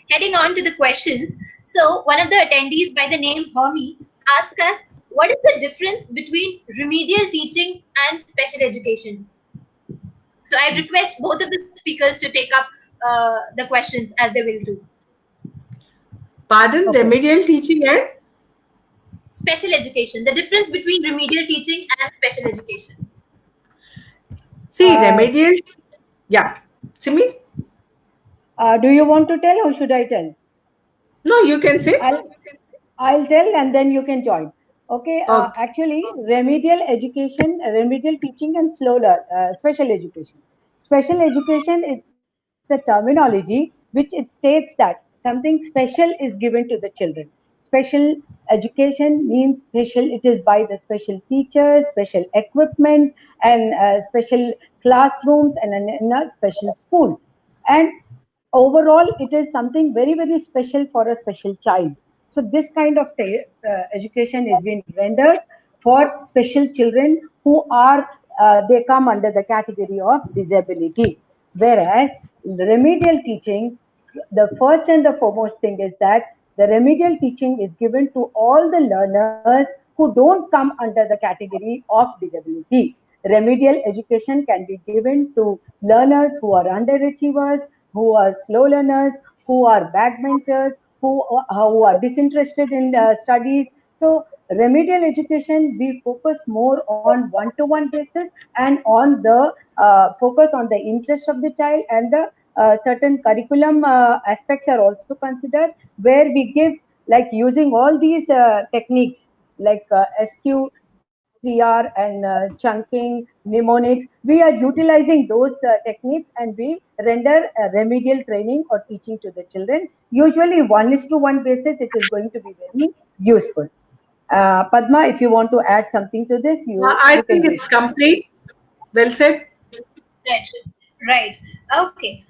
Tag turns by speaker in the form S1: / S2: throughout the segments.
S1: Heading on to the questions. So, one of the attendees by the name Homi asked us, what is the difference between remedial teaching and special education? So, I request both of the speakers to take up the questions as they will do.
S2: Pardon,
S3: Okay.
S2: remedial teaching and
S1: Special education, the difference between remedial teaching and special education.
S2: see remedial. Yeah, Simi.
S3: Do you want to tell or should I tell?
S2: No, you can say.
S3: I'll tell and then you can join. Okay,
S2: Okay.
S3: actually, remedial education, remedial teaching, and special education. Special education, it's the terminology which it states that something special is given to the children. Special education means special, it is by the special teachers, special equipment, and special classrooms, and in a special school. And overall, it is something very, very special for a special child. So this kind of education is being rendered for special children who are they come under the category of disability. Whereas the remedial teaching, the first and the foremost thing is that the remedial teaching is given to all the learners who don't come under the category of disability. Remedial education can be given to learners who are underachievers, who are slow learners, who are backbenchers, who are disinterested in studies. So, remedial education, we focus more on one-to-one basis and on the focus on the interest of the child, and the certain curriculum aspects are also considered, where we give, like, using all these techniques like SQ3R and chunking, mnemonics. We are utilizing those techniques, and we render remedial training or teaching to the children. Usually, 1:1 basis, it is going to be very useful. Padma, if you want to add something to this,
S2: I
S3: you can
S2: think
S3: do
S2: it's
S3: it.
S2: complete. Well said.
S1: Right. Right. Okay.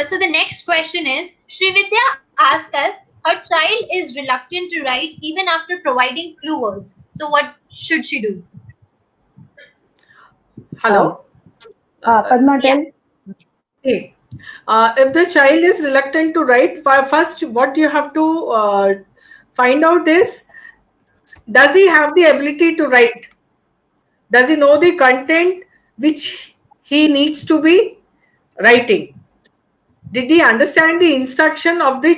S1: So the next question is Srividya asked us, her child is reluctant to write even after providing clue words. So what should she do?
S2: Hello.
S3: Padma,
S1: Yeah.
S3: tell.
S2: Okay. If the child is reluctant to write, first what you have to find out is, does he have the ability to write? Does he know the content which he needs to be writing? Did he understand the instruction of the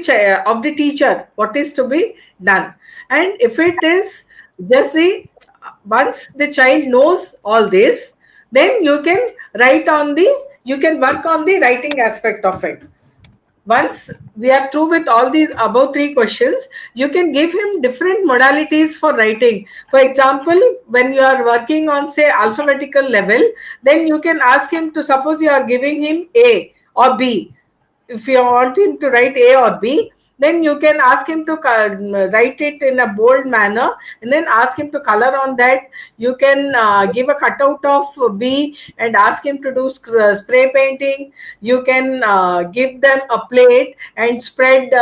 S2: teacher, what is to be done? And if it is just the once the child knows all this, then you can work on the writing aspect of it. Once we are through with all the above three questions, you can give him different modalities for writing. For example, when you are working on, say, alphabetical level, then you can ask him to, suppose you are giving him A or B. If you want him to write A or B, then you can ask him to write it in a bold manner, and then ask him to color on that. You can give a cutout of B and ask him to do spray painting. You can give them a plate and spread,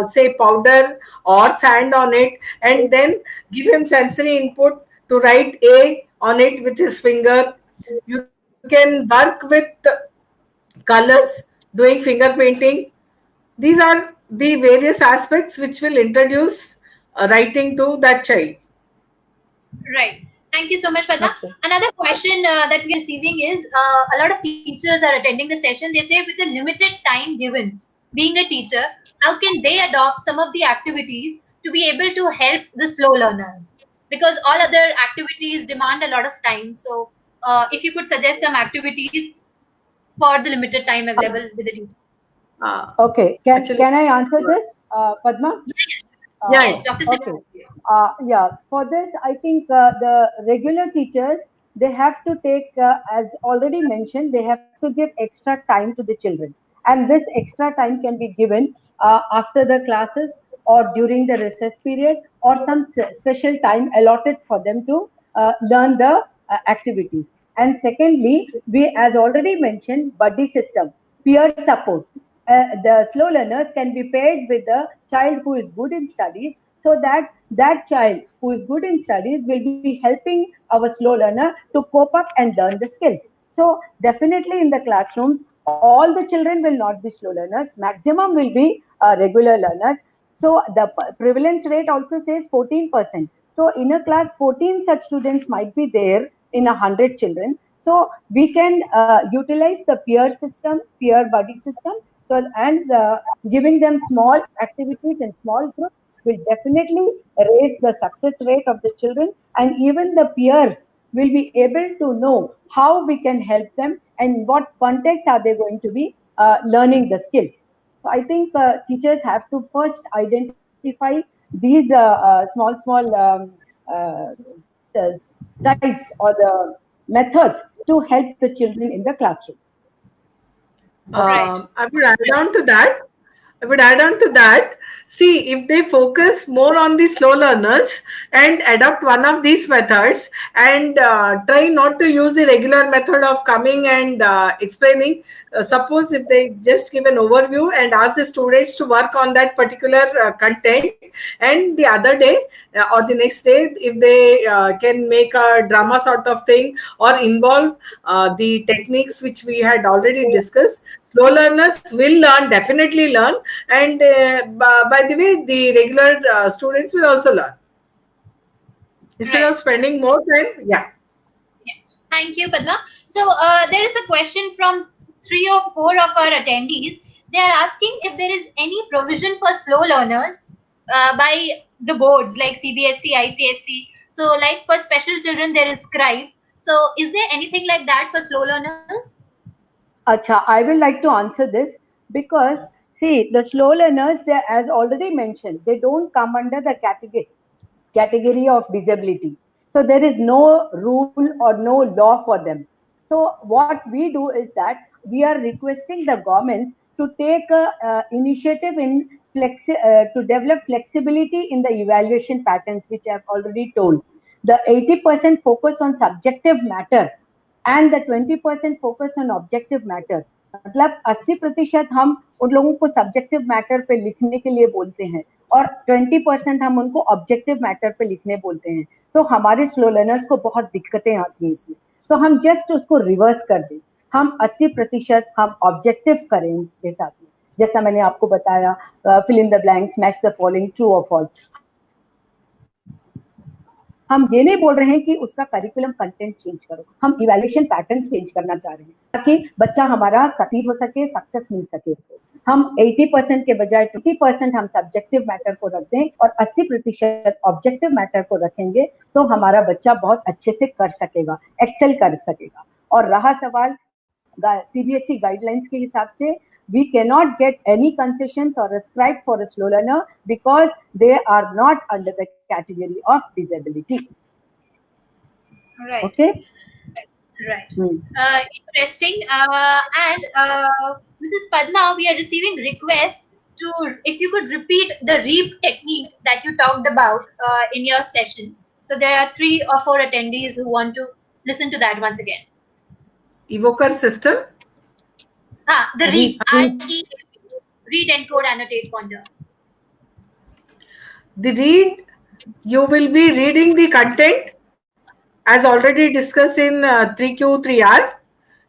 S2: say, powder or sand on it, and then give him sensory input to write A on it with his finger. You can work with colors, doing finger painting. These are the various aspects which will introduce writing to that child.
S1: Right. Thank you so much, Padma.
S3: Okay.
S1: Another question that we are receiving is a lot of teachers are attending the session. They say, with the limited time given, being a teacher, how can they adopt some of the activities to be able to help the slow learners? Because all other activities demand a lot of time. So, if you could suggest some activities for the limited time available with the teachers.
S3: Okay.
S2: Actually,
S3: Can I answer this, Padma?
S2: yeah,
S1: Yes,
S2: yeah.
S1: Dr.
S3: Okay. Yeah. For this, I think the regular teachers, they have to take, as already mentioned, they have to give extra time to the children, and this extra time can be given after the classes or during the recess period, or some special time allotted for them to learn the activities. And secondly, we, as already mentioned, buddy system, peer support. The slow learners can be paired with the child who is good in studies, so that that child who is good in studies will be helping our slow learner to cope up and learn the skills. So definitely in the classrooms, all the children will not be slow learners. Maximum will be regular learners. So the prevalence rate also says 14%. So in a class, 14 such students might be there in 100 children. So we can utilize the peer system, peer buddy system. So and giving them small activities in small groups will definitely raise the success rate of the children, and even the peers will be able to know how we can help them and what context are they going to be learning the skills. So I think teachers have to first identify these small uh, types or the methods to help the children in the classroom.
S1: Right.
S2: I would add on to that. See, if they focus more on the slow learners and adopt one of these methods and try not to use the regular method of coming and explaining, suppose if they just give an overview and ask the students to work on that particular content, and the other day or the next day, if they can make a drama sort of thing or involve the techniques which we had already discussed, slow learners will learn, definitely learn, and by the way, the regular students will also learn. Instead
S1: Right.
S2: of spending more time, yeah.
S1: Yeah. Thank you, Padma. So there is a question from 3 or 4 of our attendees. They are asking if there is any provision for slow learners by the boards like CBSE, ICSE. So, like for special children, there is Scribe. So, is there anything like that for slow learners?
S3: Acha, I will like to answer this because see the slow learners, they, as already mentioned, they don't come under the category of disability. So there is no rule or no law for them. So what we do is that we are requesting the governments to take a initiative in to develop flexibility in the evaluation patterns, which I have already told. The 80% focus on subjective matter and the 20% focus on objective matter. मतलब 80% हम उन लोगों को subjective matter पे लिखने के लिए बोलते हैं और 20% हम उनको ऑब्जेक्टिव मैटर पे लिखने बोलते हैं. तो हमारे स्लो लर्नर्स को बहुत दिक्कतें आती हैं इसमें. तो हम जस्ट उसको रिवर्स कर दें. हम 80% हम ऑब्जेक्टिव करें उनके साथ में. जैसा मैंने आपको बताया, fill in the blanks, match the following, true और फॉल्स. हम ये नहीं बोल रहे हैं कि उसका करिकुलम कंटेंट चेंज करो. हम इवैल्यूएशन पैटर्न्स चेंज करना चाह रहे हैं ताकि बच्चा हमारा सक्सीड हो सके, सक्सेस मिल सके उसको. हम 80% के बजाय 20% हम सब्जेक्टिव मैटर को रख दें और 80% ऑब्जेक्टिव मैटर को रखेंगे तो हमारा बच्चा बहुत अच्छे से कर सकेगा, एक्सेल कर सकेगा. और रहा सवाल CBSE गाइडलाइंस के हिसाब से, we cannot get any concessions or ascribed for a slow learner because they are not under the category of disability.
S1: Right.
S3: Okay.
S1: Right. Interesting. And Mrs. Padma, we are receiving requests to if you could repeat the REAP technique that you talked about in your session. So there are 3 or 4 attendees who want to listen to that once again.
S2: Evoker system.
S1: The REAP. Read, encode, annotate, ponder.
S2: The read, you will be reading the content as already discussed in 3Q, 3R.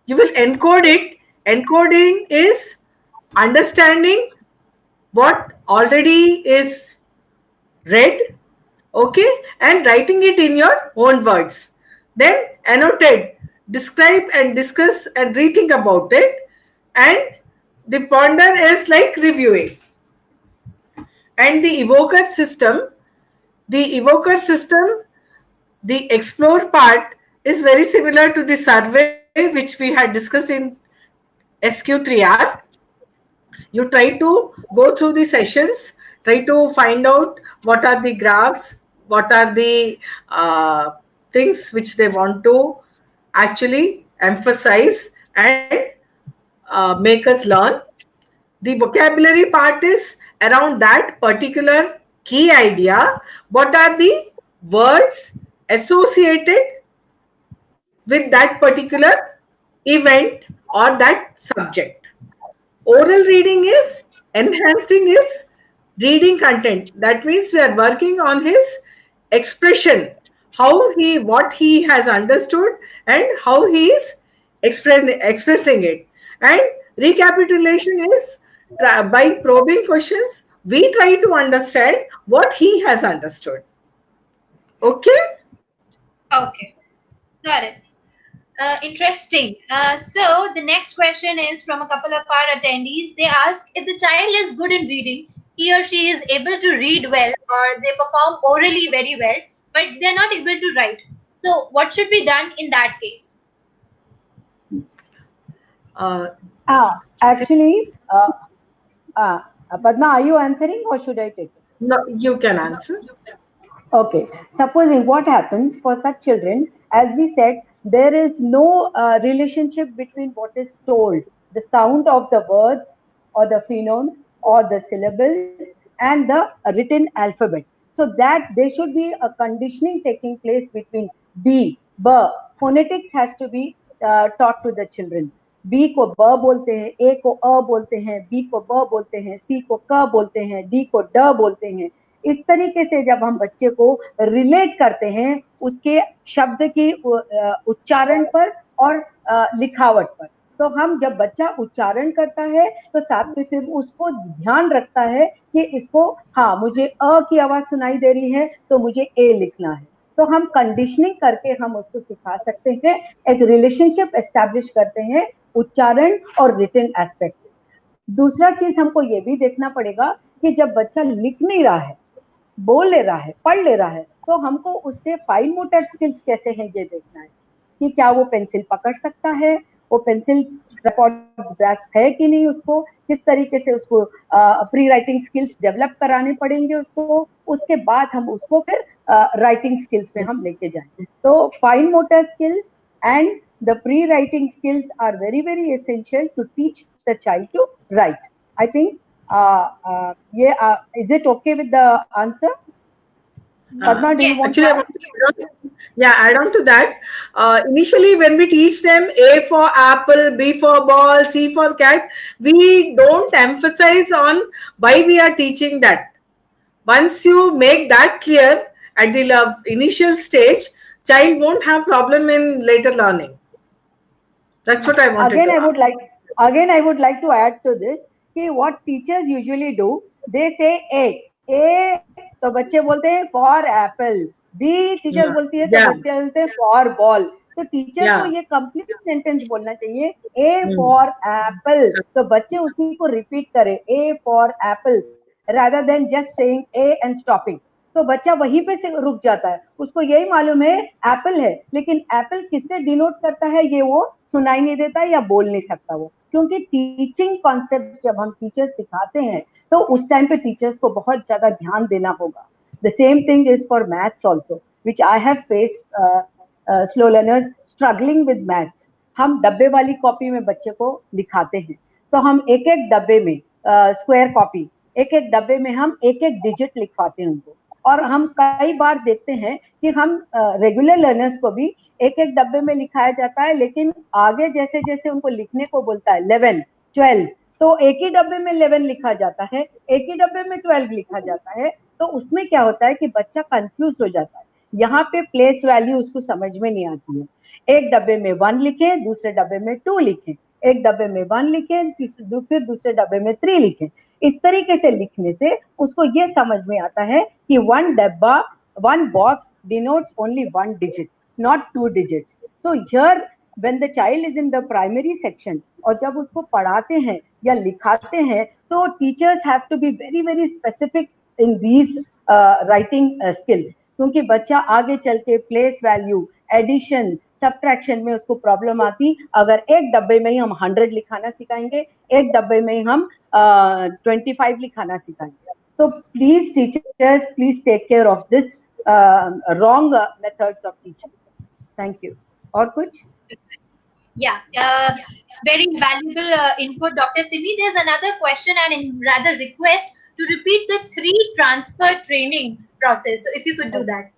S2: You will encode it. Encoding is understanding what already is read, okay, and writing it in your own words. Then annotate, describe and discuss and rethink about it. And the ponder is like reviewing. And the evoker system, the explore part is very similar to the survey which we had discussed in SQ3R. You try to go through the sessions, try to find out what are the graphs, what are the things which they want to actually emphasize and make us learn. The vocabulary part is around that particular key idea. What are the words associated with that particular event or that subject? Oral reading is enhancing his reading content. That means we are working on his expression, what he has understood and how he is expressing it. And Recapitulation is by probing questions, we try to understand what he has understood. Okay?
S1: Okay, got it. Interesting. So the next question is from a couple of our attendees. They ask if the child is good in reading, he or she is able to read well, or they perform orally very well, but they're not able to write. So what should be done in that case?
S3: Actually, Padma, are you answering or should I take it?
S2: No, you can answer.
S3: Okay. Supposing what happens for such children, as we said, there is no relationship between what is told, the sound of the words or the phenome or the syllables and the written alphabet. So that there should be a conditioning taking place between B, B. Phonetics has to be taught to the children. B को ब बोलते हैं, ए को अ बोलते हैं, B को ब बोलते हैं, सी को क बोलते हैं, डी को ड बोलते हैं. इस तरीके से जब हम बच्चे को रिलेट करते हैं उसके शब्द की उच्चारण पर और लिखावट पर, तो हम जब बच्चा उच्चारण करता है तो साथ में फिर उसको ध्यान रखता है कि इसको, हाँ मुझे अ की आवाज सुनाई दे रही है तो मुझे ए लिखना है, तो हम कंडीशनिंग करके हम उसको सिखा सकते हैं, एक रिलेशनशिप एस्टैब्लिश करते हैं उच्चारण और रिटन एस्पेक्ट. दूसरा चीज हमको ये भी देखना पड़ेगा कि जब बच्चा लिख नहीं रहा है, बोल ले रहा है, पढ़ ले रहा है, तो हमको उसके फाइन मोटर स्किल्स कैसे हैं ये देखना है कि क्या वो पेंसिल पकड़ सकता है, वो पेंसिल ग्रास्प है कि नहीं, उसको किस तरीके से उसको प्री राइटिंग स्किल्स डेवलप कराने पड़ेंगे उसको, उसके बाद हम उसको फिर राइटिंग स्किल्स पे हम लेके जाएं. तो fine motor skills and the pre-writing skills are very essential to teach the child to write. I think is it okay with the answer? Padma, do you want
S2: to add on to that? Initially, when we teach them A for apple, B for ball, C for cat, we don't emphasize on why we are teaching that. Once you make that clear at the initial stage, child won't have problem in later learning. That's what I wanted
S3: again I would like to add to this कि what teachers usually do, they say A तो बच्चे बोलते हैं for apple, B teacher बोलती है तो बच्चे बोलते हैं for ball. तो टीचर को ये कंप्लीट सेंटेंस बोलना चाहिए, A for apple, तो बच्चे उसी को रिपीट करें, A for apple rather than just saying A and stopping. तो बच्चा वहीं पे से रुक जाता है, उसको यही मालूम है एप्पल है, लेकिन एप्पल किससे डिनोट करता है ये वो सुनाई नहीं देता या बोल नहीं सकता वो, क्योंकि टीचिंग कॉन्सेप्ट जब हम टीचर्स सिखाते हैं तो उस टाइम पे टीचर्स को बहुत ज्यादा ध्यान देना होगा. The same thing is for maths also, which I have faced slow learners struggling with maths. हम डब्बे वाली कॉपी में बच्चे को लिखाते हैं, तो हम एक एक डब्बे में स्क्वायर कॉपी, एक एक डब्बे में हम एक एक डिजिट लिखवाते हैं उनको. और हम कई बार देखते हैं कि हम रेगुलर लर्नर्स को भी एक एक डब्बे में लिखाया जाता है, लेकिन आगे जैसे जैसे उनको लिखने को बोलता है 11, 12, तो एक ही डब्बे में 11 लिखा जाता है, एक ही डब्बे में 12 लिखा जाता है. तो उसमें क्या होता है कि बच्चा कंफ्यूज हो जाता है, यहाँ पे प्लेस वैल्यू उसको समझ में नहीं आती है. एक डब्बे में 1 लिखे, दूसरे डब्बे में 2 लिखे, एक डब्बे में 1 लिखे, फिर दूसरे डब्बे में 3 लिखे. इस तरीके से लिखने से उसको ये समझ में आता है कि 1 डब्बा, 1 box denotes only 1 digit, not 2 digits. So here when the child is in the primary section और जब उसको पढ़ाते हैं या लिखाते हैं तो teachers have to be very specific in these writing skills, क्योंकि बच्चा आगे चल के प्लेस वैल्यू, एडिशन, सब्ट्रैक्शन में उसको प्रॉब्लम आती. अगर एक डब्बे में ही हम 100 लिखाना सिखाएंगे, एक डब्बे में ही हम 25 लिखाना सिखाएंगे. तो please teachers, please take care of this wrong methods of teaching. Thank you. और कुछ?
S1: Yeah, very valuable input, Dr. Simi. There's another question and rather request to repeat the 3 transfer training process. So if you could do that.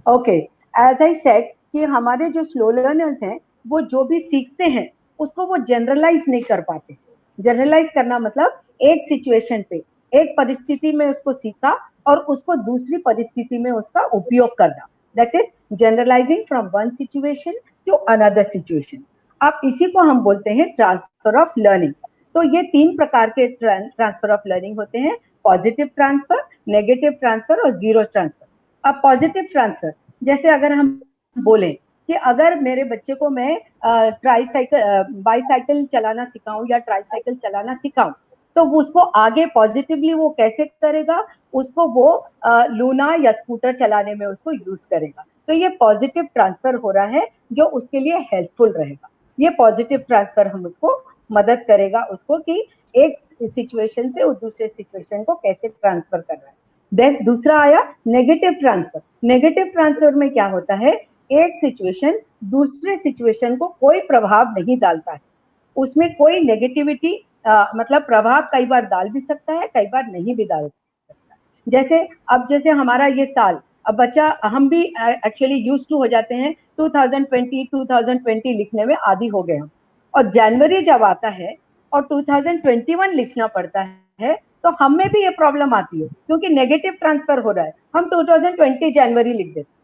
S3: Okay, as I said कि हमारे जो slow learners हैं वो जो भी सीखते हैं उसको वो जनरलाइज नहीं कर पाते. जनरलाइज करना मतलब एक सिचुएशन पे, एक परिस्थिति में उसको सीखा और उसको दूसरी परिस्थिति में उसका उपयोग करना. That is generalising from one situation to another situation. अब इसी को हम बोलते हैं ट्रांसफर ऑफ लर्निंग। तो ये 3 प्रकार के ट्रांसफर ऑफ लर्निंग होते हैं, पॉजिटिव ट्रांसफर, नेगेटिव ट्रांसफर और जीरो ट्रांसफर। अब पॉजिटिव ट्रांसफर, जैसे अगर हम बोलें कि अगर मेरे बच्चे को मैं बाईसाइकिल चलाना सिखाऊं या ट्राईसाइकिल चलाना सिखाऊं, तो उसको आगे पॉजिटिवली वो कैसे करेगा, उसको वो लूना या स्कूटर चलाने में उसको यूज करेगा। तो ये पॉजिटिव ट्रांसफर हो रहा है जो उसके लिए हेल्पफुल रहेगा। ये पॉजिटिव ट्रांसफर हम उसको मदद करेगा उसको कि एक सिचुएशन से उस दूसरे सिचुएशन को कैसे ट्रांसफर कर रहा है। देन दूसरा आया नेगेटिव ट्रांसफर। नेगेटिव ट्रांसफर में क्या होता है, एक सिचुएशन दूसरे सिचुएशन को कोई प्रभाव नहीं डालता है, उसमें कोई नेगेटिविटी मतलब प्रभाव कई बार डाल भी सकता है, कई बार नहीं भी डाल सकता है। जैसे हमारा ये साल, अब बच्चा, हम भी एक्चुअली यूज टू हो जाते हैं 2020 लिखने में आदी हो गए हम, और जनवरी जब आता है और 2021 लिखना पड़ता है तो हम में भी ये प्रॉब्लम आती है, क्योंकि नेगेटिव ट्रांसफर हो रहा है, हम 2020 जनवरी लिख देते।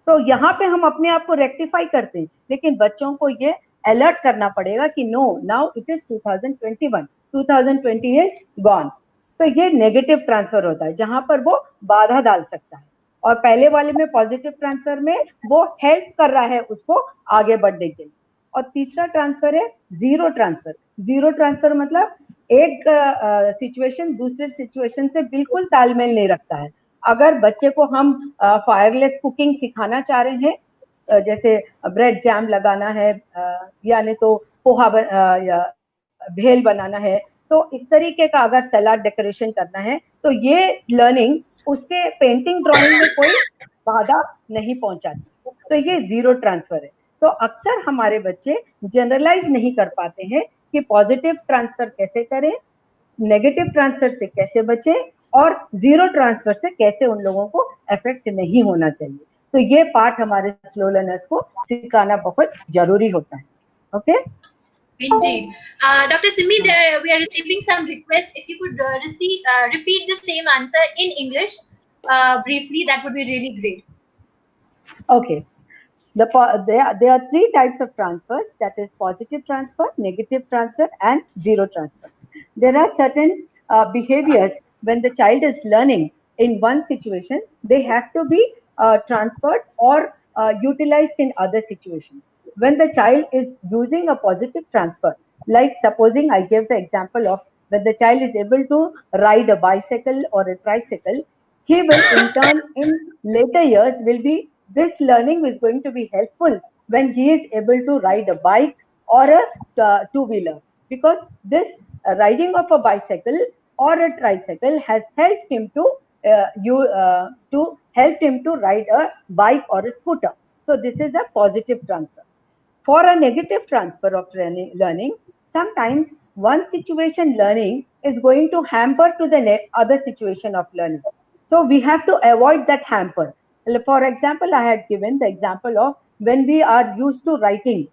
S3: तो यहाँ पे हम अपने आप को रेक्टिफाई करते हैं, लेकिन बच्चों को ये अलर्ट करना पड़ेगा कि no, now it is 2021, 2020 is gone. तो ये नेगेटिव ट्रांसफर होता है जहां पर वो बाधा डाल सकता है, और पहले वाले में पॉजिटिव ट्रांसफर में वो हेल्प कर रहा है उसको आगे बढ़ने के लिए। और तीसरा ट्रांसफर है जीरो ट्रांसफर। जीरो ट्रांसफर मतलब एक सिचुएशन दूसरे सिचुएशन से बिल्कुल तालमेल नहीं रखता है। अगर बच्चे को हम फायरलेस कुकिंग सिखाना चाह रहे हैं, जैसे ब्रेड जैम लगाना है या नहीं तो पोहा या भेल बनाना है, तो इस तरीके का अगर सलाद डेकोरेशन करना है, तो ये लर्निंग उसके पेंटिंग ड्राइंग में कोई बाधा नहीं पहुंचाती, तो ये जीरो ट्रांसफर है। तो अक्सर हमारे बच्चे जनरलाइज नहीं कर पाते हैं कि पॉजिटिव ट्रांसफर कैसे करें, नेगेटिव ट्रांसफर से कैसे बचे, और जीरो ट्रांसफर से कैसे उन लोगों को इफेक्ट नहीं होना चाहिए। तो ये पार्ट हमारे स्लो लर्नर्स को सिखाना बहुत जरूरी होता है। Okay,
S1: Indeed. Dr. Simi, we are receiving some requests. If you could repeat the same answer in English briefly, that would be really great.
S3: okay. There are 3 types of transfers, that is positive transfer, negative transfer and zero transfer. There are certain behaviors when the child is learning in one situation, they have to be transferred or utilized in other situations. When the child is using a positive transfer, like supposing I gave the example of when the child is able to ride a bicycle or a tricycle, he will in turn in later years will be, this learning is going to be helpful when he is able to ride a bike or a two-wheeler, because this riding of a bicycle or a tricycle has helped him to ride a bike or a scooter. So this is a positive transfer. For a negative transfer of learning, sometimes one situation learning is going to hamper to the other situation of learning. So we have to avoid that hamper. For example, I had given the example of when we are used to writing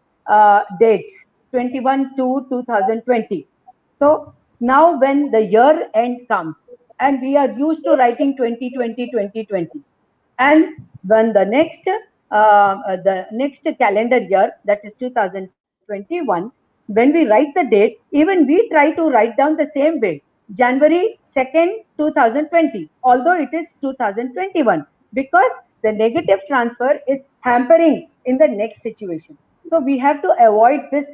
S3: dates 21 to 2020. So now when the year end comes and we are used to writing 2020, 2020, and when the next calendar year, that is 2021, when we write the date, even we try to write down the same way, January 2nd, 2020, although it is 2021, because the negative transfer is hampering in the next situation. So we have to avoid this,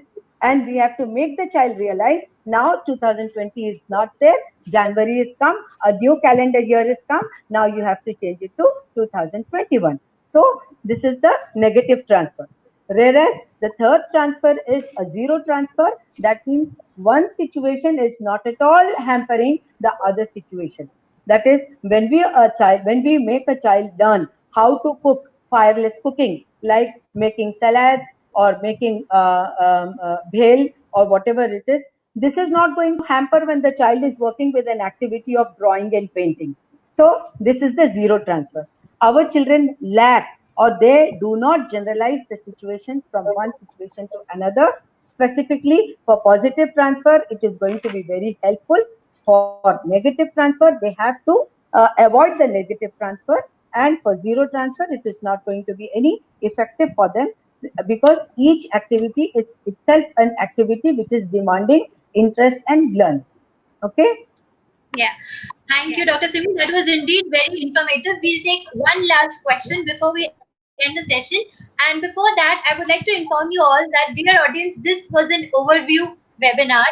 S3: and we have to make the child realize now 2020 is not there, January is come, a new calendar year is come, now you have to change it to 2021. So this is the negative transfer. Whereas the third transfer is a zero transfer. That means one situation is not at all hampering the other situation. That is, when we make a child learn how to cook fireless cooking, like making salads or making bhel or whatever it is, this is not going to hamper when the child is working with an activity of drawing and painting. So this is the zero transfer. Our children lack, or they do not generalize the situations from one situation to another. Specifically for positive transfer, it is going to be very helpful. For negative transfer, they have to avoid the negative transfer, and for zero transfer, it is not going to be any effective for them. because each activity is itself an activity which is demanding interest and learn. Okay.
S1: Yeah. Thank you, Dr. Simi. That was indeed very informative. We'll take one last question before we end the session. And before that, I would like to inform you all that, dear audience, this was an overview webinar.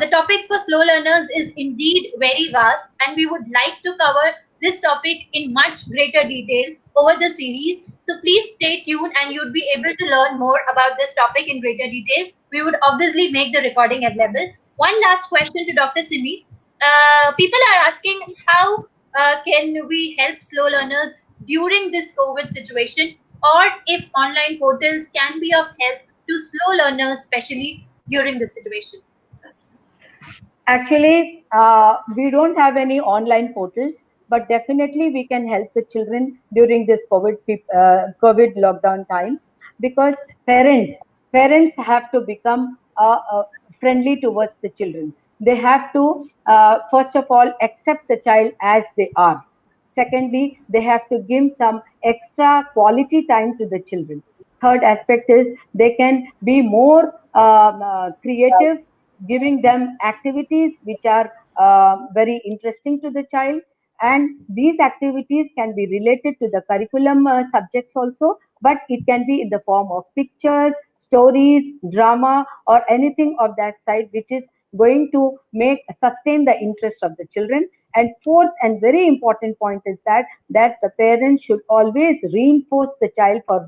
S1: The topic for slow learners is indeed very vast, and we would like to cover this topic in much greater detail over the series. So please stay tuned and you'd be able to learn more about this topic in greater detail. We would obviously make the recording available. One last question to Dr. Simi. People are asking how can we help slow learners during this COVID situation, or if online portals can be of help to slow learners, especially during this situation.
S3: Actually, we don't have any online portals, but definitely we can help the children during this COVID lockdown time, because parents have to become friendly towards the children. They have to first of all accept the child as they are. Secondly, they have to give some extra quality time to the children. Third aspect is they can be more creative, giving them activities which are very interesting to the child. And these activities can be related to the curriculum subjects also, but it can be in the form of pictures, stories, drama, or anything of that side which is going to make sustain the interest of the children. And fourth and very important point is that the parents should always reinforce the child for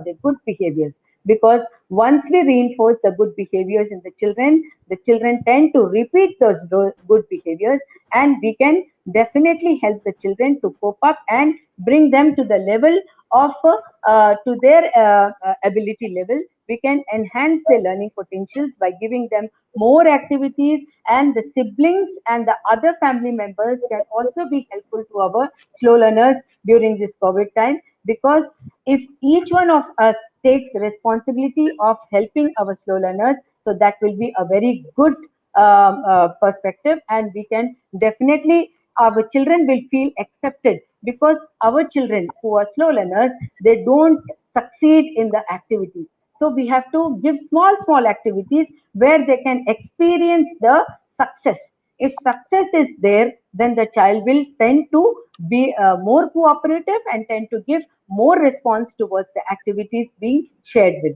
S3: the good behaviors, because once we reinforce the good behaviors in the children tend to repeat those good behaviors, and we can definitely help the children to cope up and bring them to the level of to their ability level. We can enhance their learning potentials by giving them more activities, and the siblings and the other family members can also be helpful to our slow learners during this COVID time, because if each one of us takes responsibility of helping our slow learners, so that will be a very good perspective, and we can definitely, our children will feel accepted, because our children who are slow learners, they don't succeed in the activities. So we have to give small activities where they can experience the success. If success is there, then the child will tend to be more cooperative and tend to give more response towards the activities being shared with